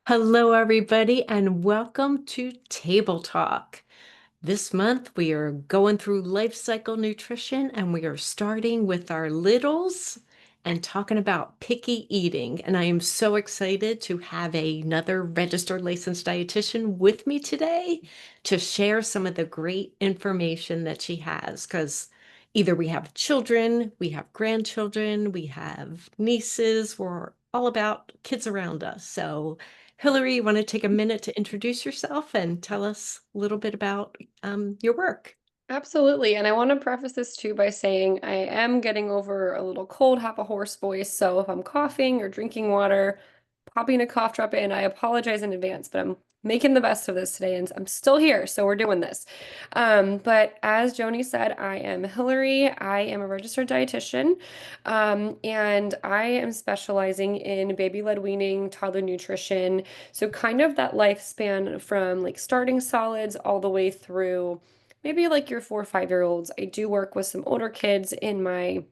Hello, everybody, and welcome to Table Talk. This month, we are going through life cycle nutrition and we are starting with our littles and talking about picky eating. And I am so excited to have another registered licensed dietitian with me today to share some of the great information that she has. Because either we have children, we have grandchildren, we have nieces, we're all about kids around us. So, Hillary, you want to take a minute to introduce yourself and tell us a little bit about your work? Absolutely. And I want to preface this too by saying I am getting over a little cold, have a hoarse voice. So if I'm coughing or drinking water, popping a cough drop in, I apologize in advance, but I'm making the best of this today and I'm still here. So we're doing this. But as Joni said, I am Hillary. I am a registered dietitian, and I am specializing in baby-led weaning, toddler nutrition. So kind of that lifespan from like starting solids all the way through maybe like your 4 or 5 year olds. I do work with some older kids in my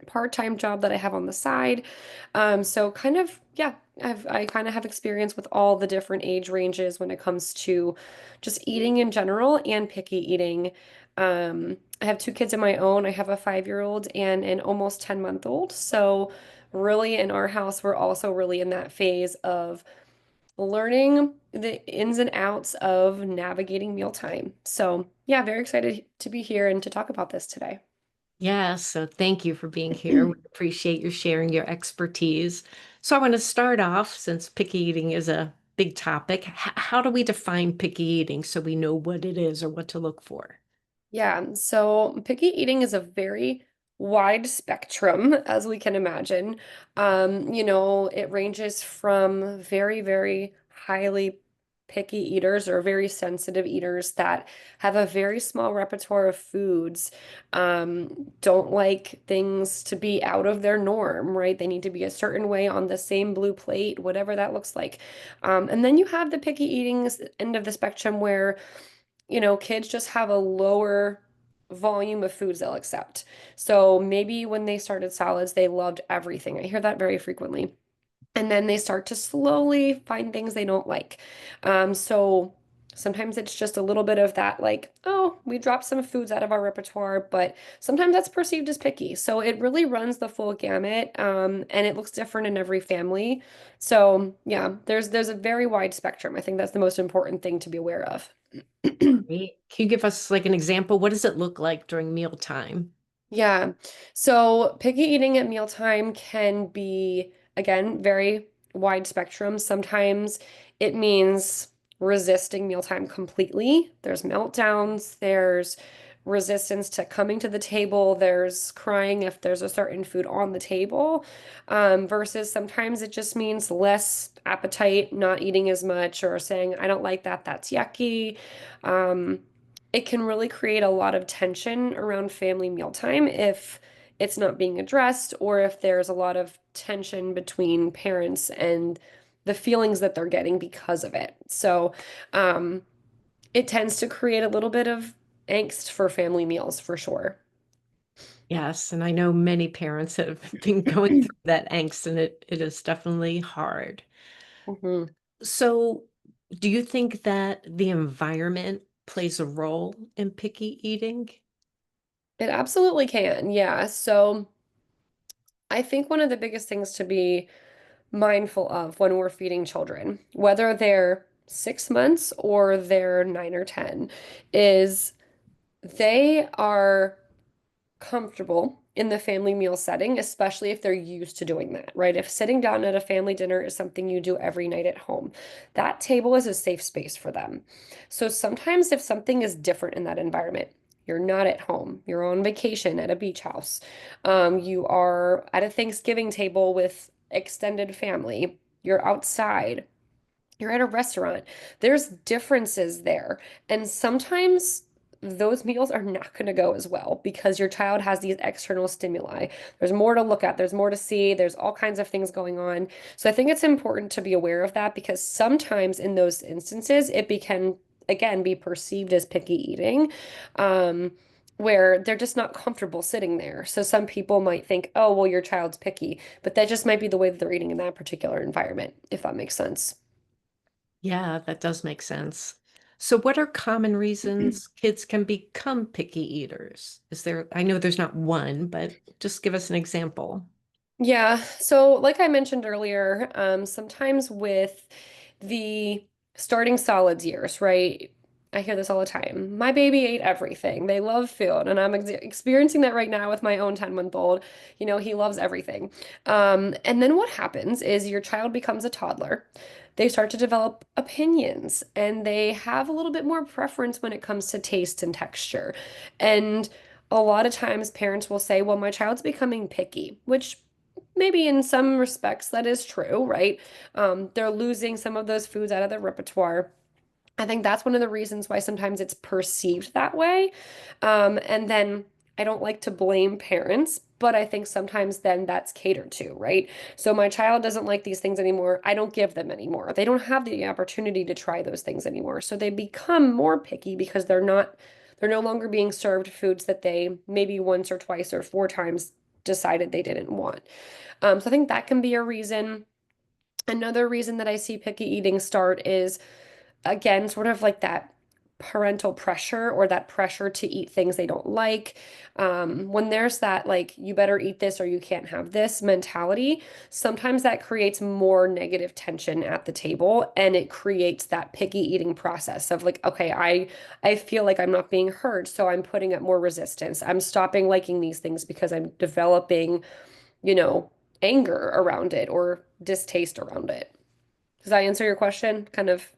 part-time job that I have on the side. So kind of, yeah, I kind of have experience with all the different age ranges when it comes to just eating in general and picky eating. I have two kids of my own. I have a 5 year old and an almost 10-month-old. So really in our house, we're also really in that phase of learning the ins and outs of navigating mealtime. So, yeah, very excited to be here and to talk about this today. Yeah, so thank you for being here. We appreciate you sharing your expertise. So I want to start off, since picky eating is a big topic, how do we define picky eating so we know what it is or what to look for? Yeah, so picky eating is a very wide spectrum, as we can imagine. It ranges from very, very highly picky eaters or very sensitive eaters that have a very small repertoire of foods, don't like things to be out of their norm, right? They need to be a certain way on the same blue plate, whatever that looks like. And then you have the picky eating end of the spectrum where kids just have a lower volume of foods they'll accept. So maybe when they started salads, they loved everything. I hear that very frequently. And then they start to slowly find things they don't like. So sometimes it's just a little bit of that, like, oh, we dropped some foods out of our repertoire, but sometimes that's perceived as picky. So it really runs the full gamut, and it looks different in every family. So yeah, there's a very wide spectrum. I think that's the most important thing to be aware of. Great. Can you give us like an example? What does it look like during mealtime? Yeah. So picky eating at mealtime can be, again, very wide spectrum. Sometimes it means resisting mealtime completely. There's meltdowns, there's resistance to coming to the table, there's crying if there's a certain food on the table, versus sometimes it just means less appetite, not eating as much, or saying, I don't like that, that's yucky. Um, it can really create a lot of tension around family mealtime if it's not being addressed or if there's a lot of tension between parents and the feelings that they're getting because of it. So, um, it tends to create a little bit of angst for family meals for sure. Yes, and I know many parents have been going through that angst, and it is definitely hard. Mhm. So, do you think that the environment plays a role in picky eating? It absolutely can. Yeah. So, I think one of the biggest things to be mindful of when we're feeding children, whether they're 6 months or they're 9 or 10, is they are comfortable in the family meal setting, especially if they're used to doing that, right? If sitting down at a family dinner is something you do every night at home, that table is a safe space for them. So sometimes if something is different in that environment, you're not at home, you're on vacation at a beach house, you are at a Thanksgiving table with extended family, you're outside, you're at a restaurant. There's differences there. And sometimes those meals are not going to go as well because your child has these external stimuli. There's more to look at, there's more to see, there's all kinds of things going on. So I think it's important to be aware of that because sometimes in those instances, can, again, be perceived as picky eating. Where they're just not comfortable sitting there. So some people might think, oh, well, your child's picky, but that just might be the way that they're eating in that particular environment, if that makes sense. Yeah, that does make sense. So, what are common reasons kids can become picky eaters? Is there, I know there's not one, but just give us an example. Yeah, so like I mentioned earlier, sometimes with the starting solids years, right? I hear this all the time. My baby ate everything. They love food, and I'm experiencing that right now with my own 10-month-old. You know, he loves everything. And then what happens is your child becomes a toddler. They start to develop opinions, and they have a little bit more preference when it comes to taste and texture. And a lot of times parents will say, well, my child's becoming picky, which maybe in some respects that is true, right? They're losing some of those foods out of their repertoire. I think that's one of the reasons why sometimes it's perceived that way. And then I don't like to blame parents, but I think sometimes then that's catered to, right? So my child doesn't like these things anymore. I don't give them anymore. They don't have the opportunity to try those things anymore. So they become more picky because they're no longer being served foods that they maybe once or twice or four times decided they didn't want. So I think that can be a reason. Another reason that I see picky eating start is, again, sort of like that parental pressure or that pressure to eat things they don't like. When there's that, like, you better eat this or you can't have this mentality, sometimes that creates more negative tension at the table and it creates that picky eating process of like, okay, I feel like I'm not being heard, so I'm putting up more resistance. I'm stopping liking these things because I'm developing, you know, anger around it or distaste around it. Does that answer your question? Kind of.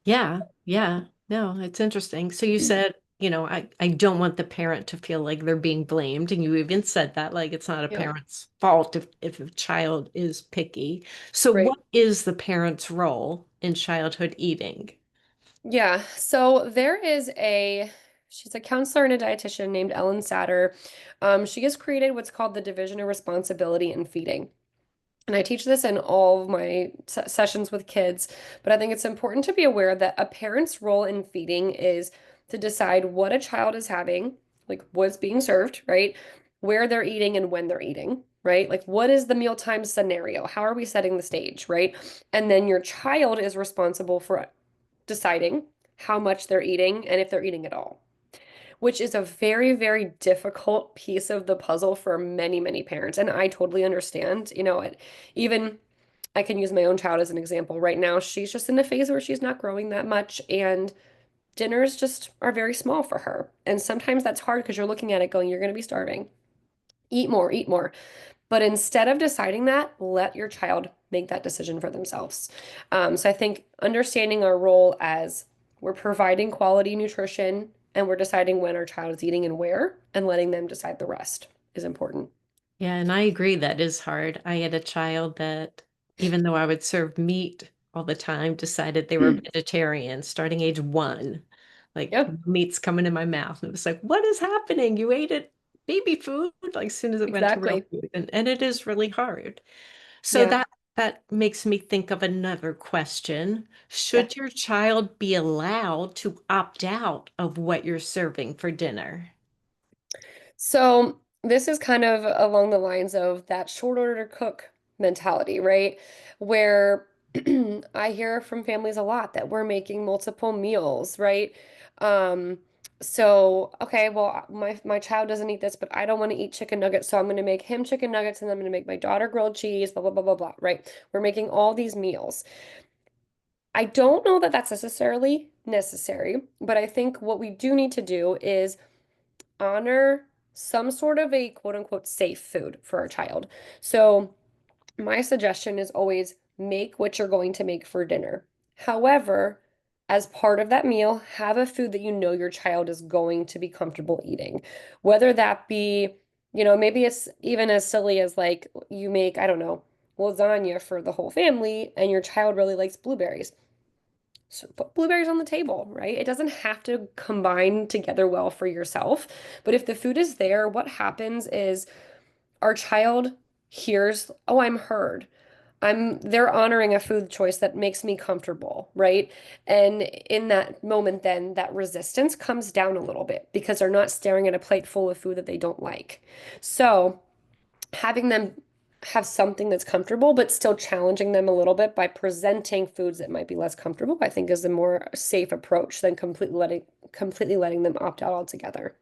Yeah, yeah. No, it's interesting. So you said, I don't want the parent to feel like they're being blamed. And you even said that, like, it's not a Yeah, parent's fault if a child is picky. So right. what is the parent's role in childhood eating? Yeah. So she's a counselor and a dietitian named Ellen Satter. She has created what's called the Division of Responsibility in Feeding. And I teach this in all of my sessions with kids, but I think it's important to be aware that a parent's role in feeding is to decide what a child is having, like what's being served, right? Where they're eating and when they're eating, right? Like what is the mealtime scenario? How are we setting the stage, right? And then your child is responsible for deciding how much they're eating and if they're eating at all, which is a very, very difficult piece of the puzzle for many, many parents. And I totally understand, even I can use my own child as an example. Right now, she's just in a phase where she's not growing that much, and dinners just are very small for her. And sometimes that's hard because you're looking at it going, you're going to be starving. Eat more, eat more. But instead of deciding that, let your child make that decision for themselves. So I think understanding our role as we're providing quality nutrition and we're deciding when our child is eating and where and letting them decide the rest is important. Yeah, and I agree that is hard. I had a child that, even though I would serve meat all the time, decided they were vegetarian starting age 1. Like Yeah, meat's coming in my mouth. And it was like, what is happening? You ate it baby food, like as soon as it went to real exactly. food. And it is really hard. So Yeah, that makes me think of another question. yeah. Should your child be allowed to opt out of what you're serving for dinner? So this is kind of along the lines of that short order to cook mentality, right? Where I hear from families a lot that we're making multiple meals, right? Um, so okay, well, my child doesn't eat this, but I don't want to eat chicken nuggets, so I'm going to make him chicken nuggets, and I'm going to make my daughter grilled cheese, blah blah blah blah blah, right? We're making all these meals. I don't know that that's necessarily necessary, but I think what we do need to do is honor some sort of a quote unquote safe food for our child. So, my suggestion is always make what you're going to make for dinner. However, as part of that meal, have a food that you know your child is going to be comfortable eating. Whether that be, maybe it's even as silly as like you make, I don't know, lasagna for the whole family and your child really likes blueberries. So put blueberries on the table, right? It doesn't have to combine together well for yourself. But if the food is there, what happens is our child hears, oh, I'm heard. They're honoring a food choice that makes me comfortable, right? And in that moment, then that resistance comes down a little bit because they're not staring at a plate full of food that they don't like. So having them have something that's comfortable, but still challenging them a little bit by presenting foods that might be less comfortable, I think is a more safe approach than completely letting them opt out altogether.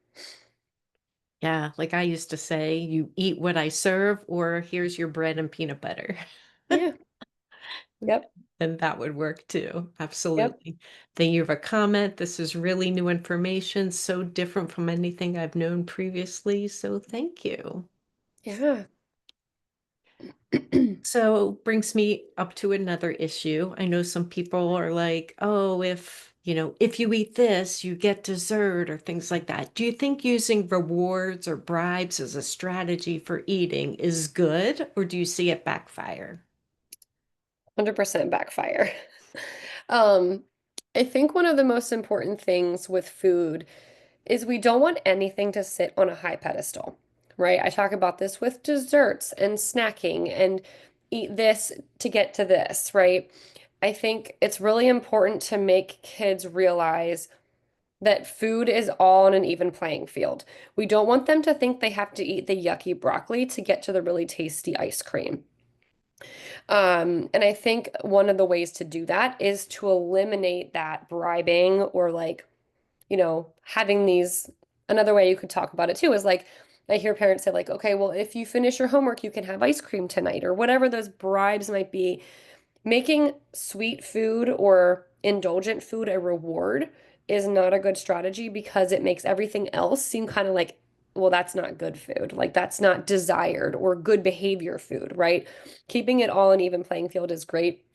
Yeah, like I used to say, you eat what I serve, or here's your bread and peanut butter. Yeah. Yep. And that would work too. Yep. Absolutely. Thank you for a comment. This is really new information, so different from anything I've known previously. So thank you. Yeah. So brings me up to another issue. I know some people are like, oh, if you eat this, you get dessert or things like that. Do you think using rewards or bribes as a strategy for eating is good, or do you see it backfire? 100% backfire. Um, I think one of the most important things with food is we don't want anything to sit on a high pedestal, right? I talk about this with desserts and snacking and eat this to get to this, right? I think it's really important to make kids realize that food is all on an even playing field. We don't want them to think they have to eat the yucky broccoli to get to the really tasty ice cream. And I think one of the ways to do that is to eliminate that bribing or like, having these. Another way you could talk about it too is like, I hear parents say, like, okay, well, if you finish your homework, you can have ice cream tonight, or whatever those bribes might be. Making sweet food or indulgent food a reward is not a good strategy because it makes everything else seem kind of like, well, that's not good food. Like, that's not desired or good behavior food, right? Keeping it all an even playing field is great.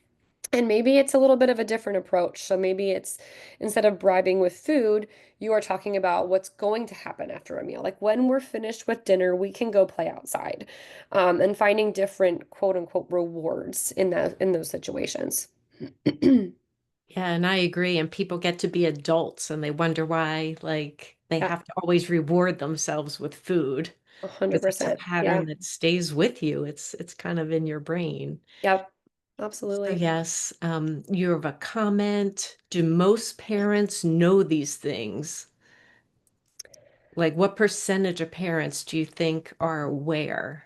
And maybe it's a little bit of a different approach. So maybe it's instead of bribing with food, you are talking about what's going to happen after a meal. Like when we're finished with dinner, we can go play outside, and finding different quote unquote rewards in those situations. Yeah, and I agree. And people get to be adults and they wonder why, like, they Yeah, have to always reward themselves with food a hundred because it's a percent. Yeah. pattern that stays with you. It's kind of in your brain. Yep. So Absolutely. yes, you have a comment. Do most parents know these things? Like, what percentage of parents do you think are aware?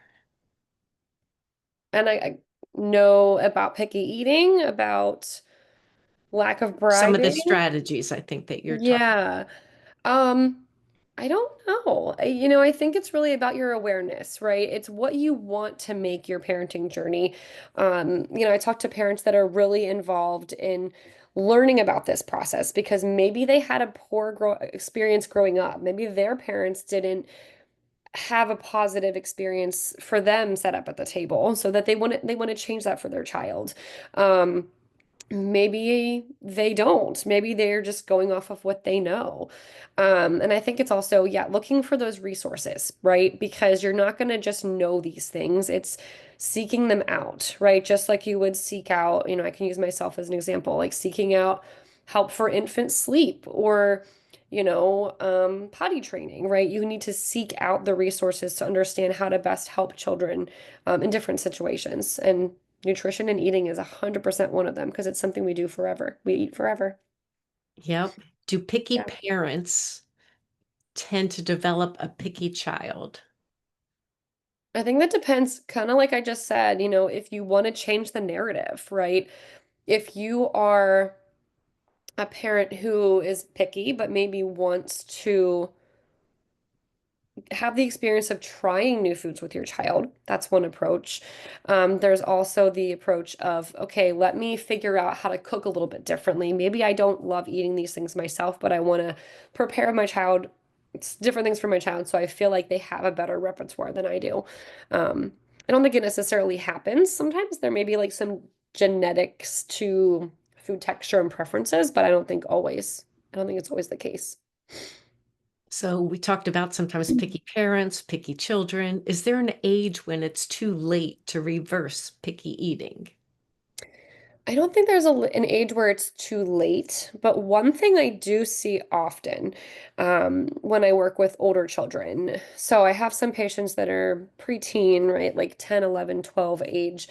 And I know about picky eating, about lack of Some of the bribing. strategies I think that you're talking. Yeah. Um, I don't know. I think it's really about your awareness, right? It's what you want to make your parenting journey. I talk to parents that are really involved in learning about this process because maybe they had a poor experience growing up. Maybe their parents didn't have a positive experience for them set up at the table, so that they want to change that for their child. Um, Maybe they don't. Maybe they're just going off of what they know. And I think it's also, yeah, looking for those resources, right? Because you're not going to just know these things. It's seeking them out, right? Just like you would seek out, I can use myself as an example, like seeking out help for infant sleep or, potty training, right? You need to seek out the resources to understand how to best help children, in different situations. And nutrition and eating is 100% one of them because it's something we do forever. We eat forever. Yep. Do picky Yeah. parents tend to develop a picky child? I think that depends, kind of like I just said, if you want to change the narrative, right? If you are a parent who is picky, but maybe wants to have the experience of trying new foods with your child. That's one approach. There's also the approach of, okay, let me figure out how to cook a little bit differently. Maybe I don't love eating these things myself, but I want to prepare my child different things for my child so I feel like they have a better repertoire than I do. I don't think it necessarily happens. Sometimes there may be like some genetics to food texture and preferences, but I don't think always. I don't think it's always the case. So we talked about sometimes picky parents, picky children. Is there an age when it's too late to reverse picky eating? I don't think there's an age where it's too late, but one thing I do see often, when I work with older children. So I have some patients that are preteen, right, like 10, 11, 12 age.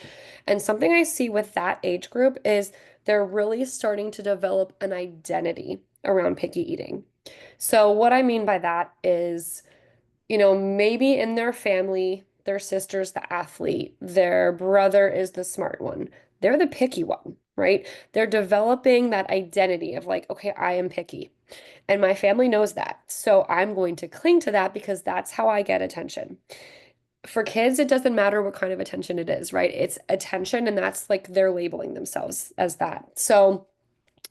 And something I see with that age group is they're really starting to develop an identity around picky eating. So what I mean by that is, maybe in their family, their sister's the athlete, their brother is the smart one. They're the picky one, right? They're developing that identity of like, okay, I am picky. And my family knows that. So I'm going to cling to that because that's how I get attention. For kids, it doesn't matter what kind of attention it is, right? It's attention, and that's like they're labeling themselves as that. So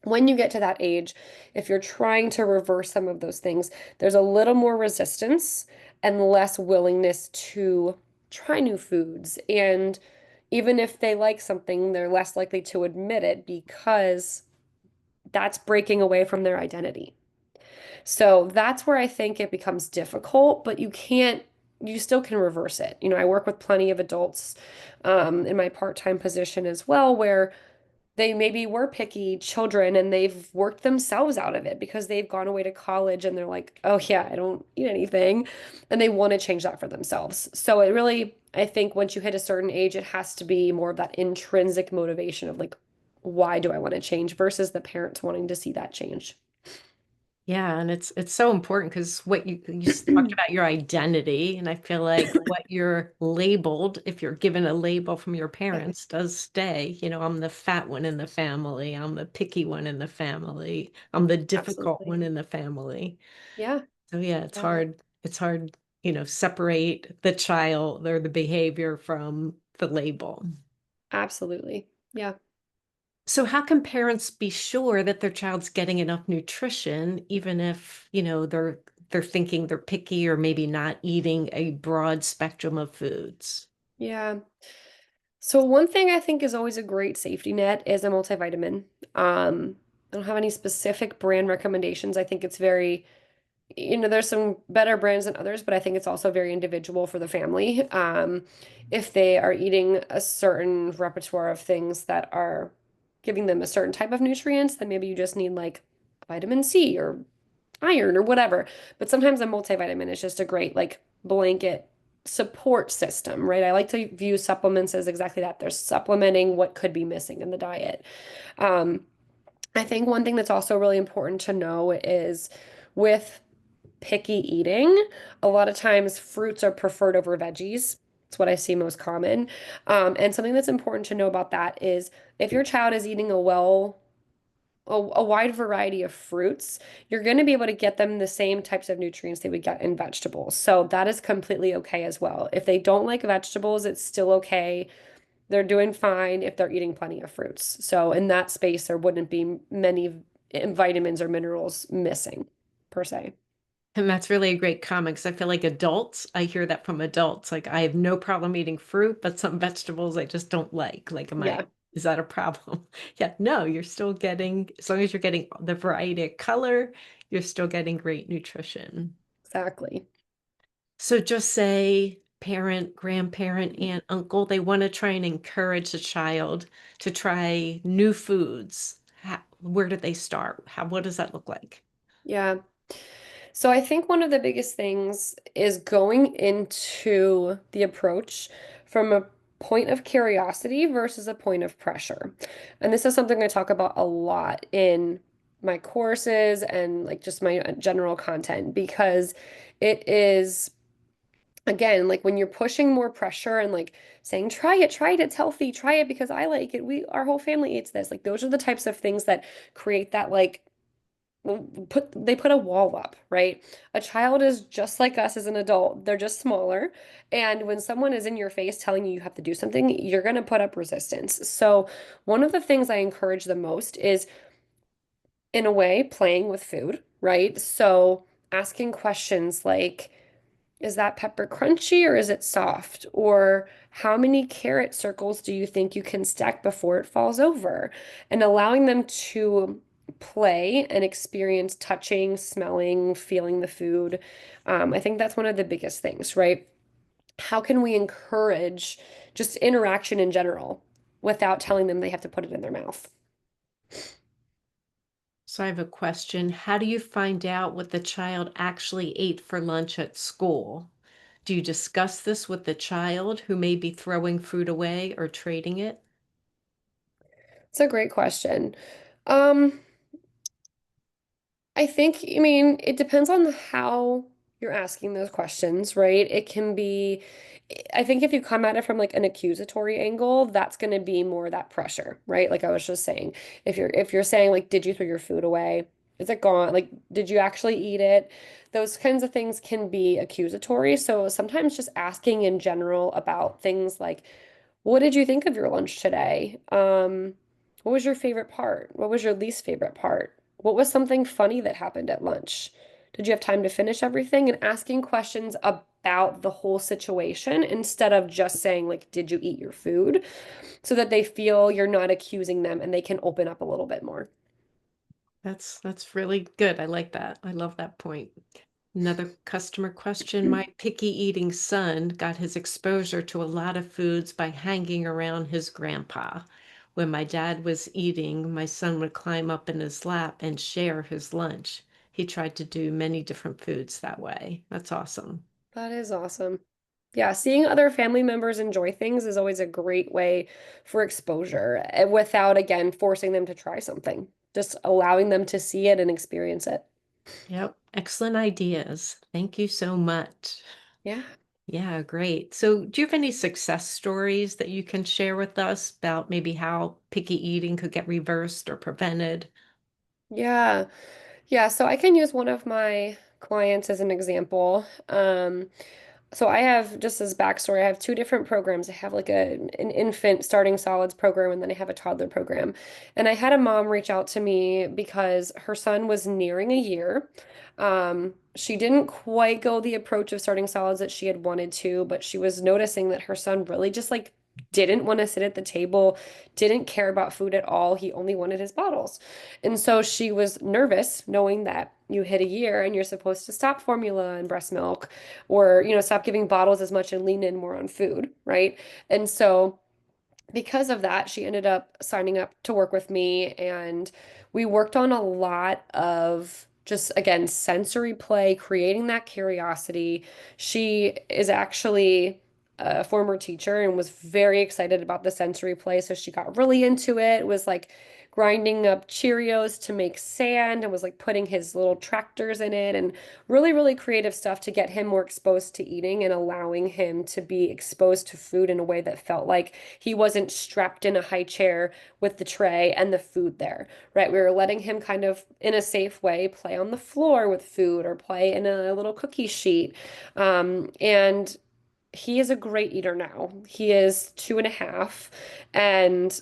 when you get to that age, if you're trying to reverse some of those things, there's a little more resistance and less willingness to try new foods. And even if they like something, they're less likely to admit it because that's breaking away from their identity. So that's where I think it becomes difficult, but you still can reverse it. I work with plenty of adults in my part-time position as well, where they maybe were picky children and they've worked themselves out of it because they've gone away to college and they're like, oh yeah, I don't eat anything. And they want to change that for themselves. So it really, I think once you hit a certain age, it has to be more of that intrinsic motivation of like, why do I want to change versus the parents wanting to see that change. Yeah, and it's so important because what you talked about your identity, and I feel like what you're labeled, if you're given a label from your parents, does stay. I'm the fat one in the family, I'm the picky one in the family, I'm the difficult one Absolutely. in the family. Yeah. So yeah, it's Yeah. hard. It's hard, separate the child or the behavior from the label. Absolutely. Yeah. So how can parents be sure that their child's getting enough nutrition, even if, they're thinking they're picky or maybe not eating a broad spectrum of foods? Yeah. So one thing I think is always a great safety net is a multivitamin. I don't have any specific brand recommendations. I think it's very, there's some better brands than others, but I think it's also very individual for the family. If they are eating a certain repertoire of things that are giving them a certain type of nutrients, then maybe you just need like vitamin C or iron or whatever. But sometimes a multivitamin is just a great like blanket support system, right? I like to view supplements as exactly that. They're supplementing what could be missing in the diet. Um, I think one thing that's also really important to know is with picky eating, a lot of times fruits are preferred over veggies. It's what I see most common. And something that's important to know about that is if your child is eating a wide variety of fruits, you're going to be able to get them the same types of nutrients they would get in vegetables. So that is completely okay as well. If they don't like vegetables, it's still okay. They're doing fine if they're eating plenty of fruits. So in that space, there wouldn't be many vitamins or minerals missing per se. And that's really a great comment because I feel like adults, I hear that from adults. Like, I have no problem eating fruit, but some vegetables I just don't like. Like, Yeah, is that a problem? Yeah, no, you're still getting, as long as you're getting the variety of color, you're still getting great nutrition. exactly. So just say parent, grandparent, aunt, uncle, they want to try and encourage the child to try new foods. Where do they start? What does that look like? Yeah. So I think one of the biggest things is going into the approach from a point of curiosity versus a point of pressure. And this is something I talk about a lot in my courses and like just my general content because it is again like when you're pushing more pressure and like saying try it, it's healthy, try it because I like it. Our whole family eats this. Like those are the types of things that create that like they put a wall up, right? A child is just like us as an adult. They're just smaller. And when someone is in your face telling you you have to do something, you're going to put up resistance. So, one of the things I encourage the most is, in a way, playing with food, right? So, asking questions like, is that pepper crunchy or is it soft? Or how many carrot circles do you think you can stack before it falls over? And allowing them to play and experience touching, smelling, feeling the food. I think that's one of the biggest things, right? How can we encourage just interaction in general without telling them they have to put it in their mouth? So I have a question. How do you find out what the child actually ate for lunch at school? Do you discuss this with the child who may be throwing food away or trading it? It's a great question. Um, I think, I mean, it depends on how. you're asking those questions, right? It can be, I think if you come at it from like an accusatory angle, that's going to be more that pressure, right? Like I was just saying, if you're saying like, did you throw your food away? Is it gone? Like, did you actually eat it? Those kinds of things can be accusatory. So sometimes just asking in general about things like, what did you think of your lunch today? What was your favorite part? What was your least favorite part? What was something funny that happened at lunch? Did you have time to finish everything? And asking questions about the whole situation instead of just saying, like, did you eat your food? So that they feel you're not accusing them and they can open up a little bit more. That's really good. I like that. I love that point. Another customer question. My picky eating son got his exposure to a lot of foods by hanging around his grandpa. When my dad was eating, my son would climb up in his lap and share his lunch. He tried to do many different foods that way. That's awesome. That is awesome. Yeah, seeing other family members enjoy things is always a great way for exposure without, again, forcing them to try something, just allowing them to see it and experience it. Yep. Excellent ideas. Thank you so much. Yeah. Yeah, great. So, do you have any success stories that you can share with us about maybe how picky eating could get reversed or prevented? Yeah. Yeah, so I can use one of my clients as an example. So I have, just as backstory, I have two different programs. I have like an infant starting solids program and then I have a toddler program. And I had a mom reach out to me because her son was nearing a year. She didn't quite go the approach of starting solids that she had wanted to, but she was noticing that her son really just like didn't want to sit at the table, didn't care about food at all. He only wanted his bottles. And so she was nervous knowing that you hit a year and you're supposed to stop formula and breast milk or, stop giving bottles as much and lean in more on food, right? And so because of that, she ended up signing up to work with me, and we worked on a lot of just, again, sensory play, creating that curiosity. She is actually a former teacher and was very excited about the sensory play, so she got really into it, was like grinding up Cheerios to make sand and was like putting his little tractors in it and really, really creative stuff to get him more exposed to eating and allowing him to be exposed to food in a way that felt like he wasn't strapped in a high chair with the tray and the food there, right? We were letting him kind of, in a safe way, play on the floor with food or play in a little cookie sheet. And he is a great eater now. He is 2.5, and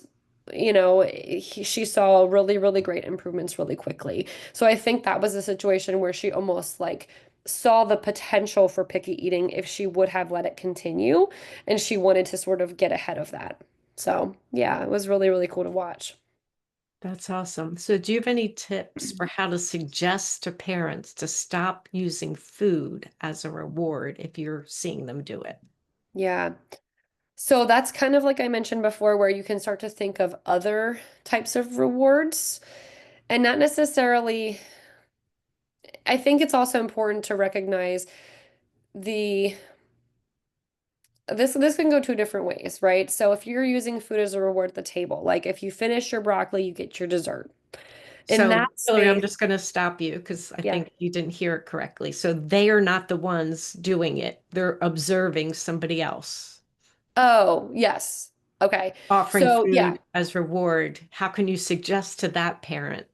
she saw really, really great improvements really quickly. So I think that was a situation where she almost like saw the potential for picky eating if she would have let it continue, and she wanted to sort of get ahead of that. So yeah, it was really, really cool to watch. That's awesome. So, do you have any tips for how to suggest to parents to stop using food as a reward if you're seeing them do it? Yeah. So that's kind of like I mentioned before, where you can start to think of other types of rewards and not necessarily. I think it's also important to recognize the this can go two different ways, right? So if you're using food as a reward at the table, like if you finish your broccoli, you get your dessert. In So, that Hillary, I'm space, just going to stop you because I yeah. think you didn't hear it correctly. So, they are not the ones doing it, they're observing somebody else Oh, yes. Okay. offering So yeah, food as reward. How can you suggest to that parent?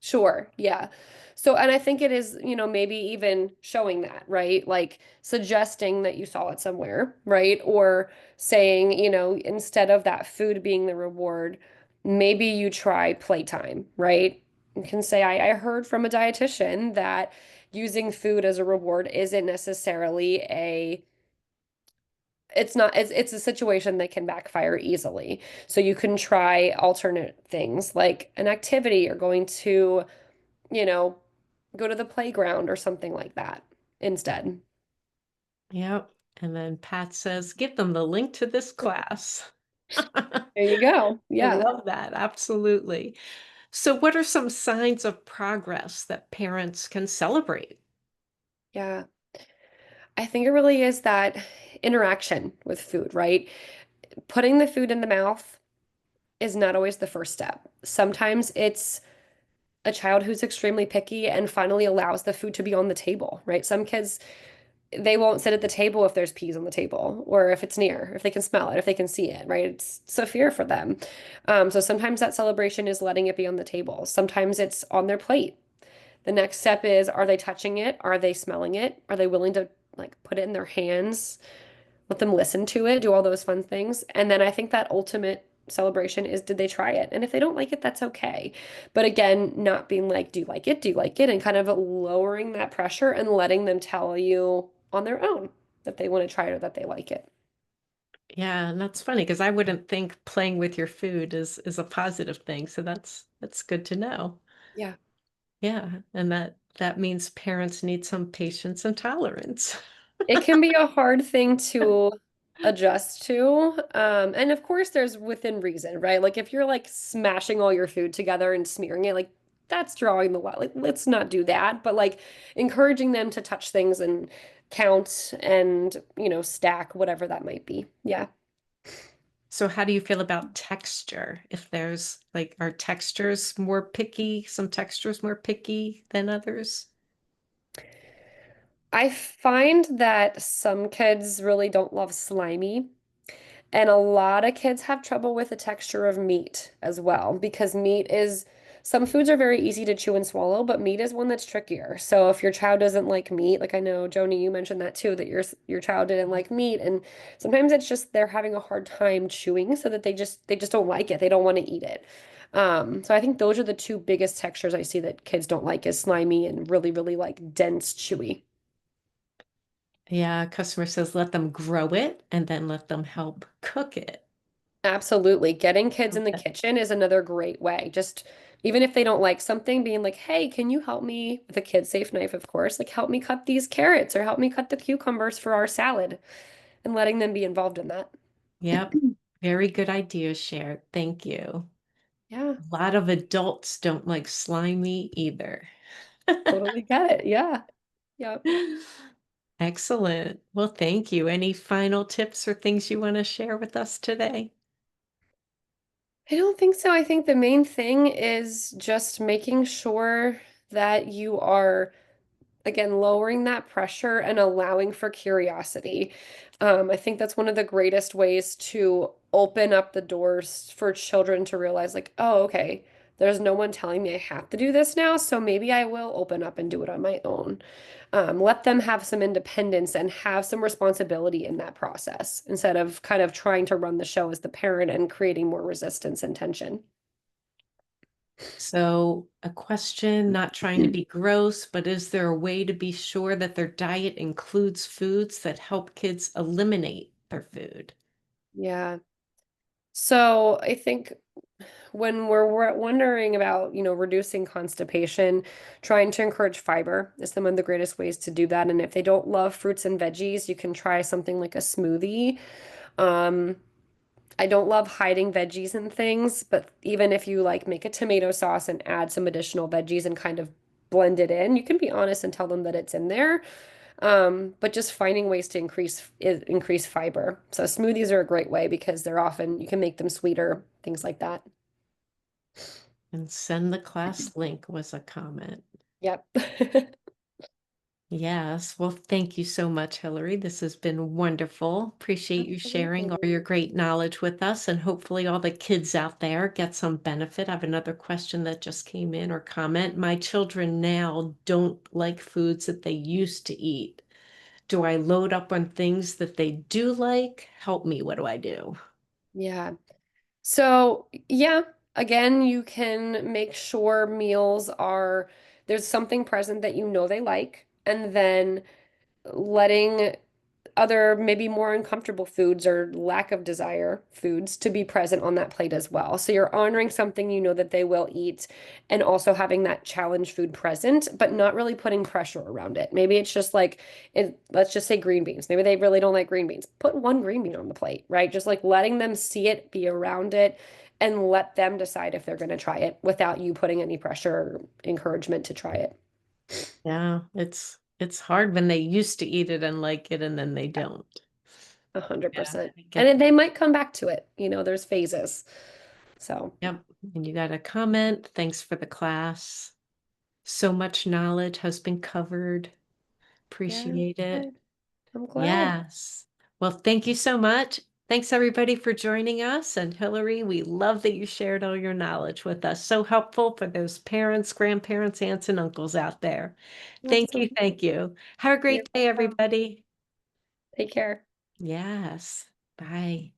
sure. Yeah. So, and I think it is, maybe even showing that, right? Like suggesting that you saw it somewhere, right? Or saying, instead of that food being the reward, maybe you try playtime, right? You can say, I heard from a dietitian that using food as a reward isn't necessarily it's a situation that can backfire easily. So you can try alternate things like an activity or going to you know, go to the playground or something like that instead. Yep. And then Pat says, give them the link to this class. I There you go. Yeah. love that. Absolutely. So, what are some signs of progress that parents can celebrate? Yeah. I think it really is that interaction with food, right? Putting the food in the mouth is not always the first step. Sometimes it's a child who's extremely picky and finally allows the food to be on the table, right? Some kids, they won't sit at the table if there's peas on the table or if it's near, if they can smell it, if they can see it, right? It's a fear for them. So sometimes that celebration is letting it be on the table. Sometimes it's on their plate. The next step is, are they touching it? Are they smelling it? Are they willing to like put it in their hands? Let them listen to it, do all those fun things. And then I think that ultimate celebration is, did they try it? And if they don't like it, that's okay. But again, not being like, do you like it? Do you like it? And kind of lowering that pressure and letting them tell you on their own that they want to try it or that they like it. Yeah, and that's funny because I wouldn't think playing with your food is a positive thing. So that's good to know. Yeah. Yeah, and that means parents need some patience and tolerance. It can be a hard thing to adjust to. And of course, there's within reason, right? Like if you're like smashing all your food together and smearing it, like that's drawing the line. Like, let's not do that. But like encouraging them to touch things and count and, stack, whatever that might be. Yeah. So how do you feel about texture? If there's like, are textures more picky, some textures more picky than others? I find that some kids really don't love slimy. And a lot of kids have trouble with the texture of meat as well, because some foods are very easy to chew and swallow, but meat is one that's trickier. So if your child doesn't like meat, like I know Joni, you mentioned that too, that your child didn't like meat, and sometimes it's just they're having a hard time chewing, so that they just don't like it. They don't want to eat it. So I think those are the two biggest textures I see that kids don't like is slimy and really, really like dense, chewy. Yeah, customer says let them grow it and then let them help cook it. Absolutely. Getting kids in the Okay. kitchen is another great way. Just even if they don't like something, being like, hey, can you help me with a kid safe knife, of course, like help me cut these carrots or help me cut the cucumbers for our salad and letting them be involved in that. Yep. Very good ideas shared. Thank you. Yeah, A lot of adults don't like slimy either. totally get it. Yeah. Yep. Excellent. Well, thank you. Any final tips or things you want to share with us today? I don't think so. I think the main thing is just making sure that you are again, lowering that pressure and allowing for curiosity. I think that's one of the greatest ways to open up the doors for children to realize, like, oh, okay, there's no one telling me I have to do this now, so maybe I will open up and do it on my own. Let them have some independence and have some responsibility in that process instead of kind of trying to run the show as the parent and creating more resistance and tension. So, a question, not trying to be gross, but is there a way to be sure that their diet includes foods that help kids eliminate their food? Yeah. So I think when we're wondering about, reducing constipation, trying to encourage fiber is some of the greatest ways to do that. And if they don't love fruits and veggies, you can try something like a smoothie. Um, I don't love hiding veggies and things, but even if you like make a tomato sauce and add some additional veggies and kind of blend it in, you can be honest and tell them that it's in there. But just finding ways to increase fiber. So smoothies are a great way because you can make them sweeter, things like that. And send the class link was a comment. Yep. Yes. Well, thank you so much, Hillary. This has been wonderful. Appreciate you sharing all Absolutely. your great knowledge with us, and hopefully, all the kids out there get some benefit. I have another question that just came in or comment. My children now don't like foods that they used to eat. Do I load up on things that they do like? Help me. What do I do? Yeah. So, yeah, again, you can make sure there's something present that you know they like, and then letting other maybe more uncomfortable foods or lack of desire foods to be present on that plate as well. So you're honoring something you know that they will eat and also having that challenge food present, but not really putting pressure around it. Maybe it's just like let's just say green beans. Maybe they really don't like green beans. Put one green bean on the plate, right? Just like letting them see it, be around it, and let them decide if they're going to try it without you putting any pressure or encouragement to try it. Yeah, it's hard when they used to eat it and like it and then they don't. A hundred Yeah, percent. I And get they that. might come back to it. There's phases. So, Yep. And you got a comment. Thanks for the class. So much knowledge has been covered. Yeah, Appreciate it. good. I'm glad. Yes. Well, thank you so much. Thanks everybody for joining us. And Hillary, we love that you shared all your knowledge with us. So helpful for those parents, grandparents, aunts, and uncles out there. Thank you. Absolutely. Thank you. Have a You're great day, welcome. everybody. Take care. Yes. Bye.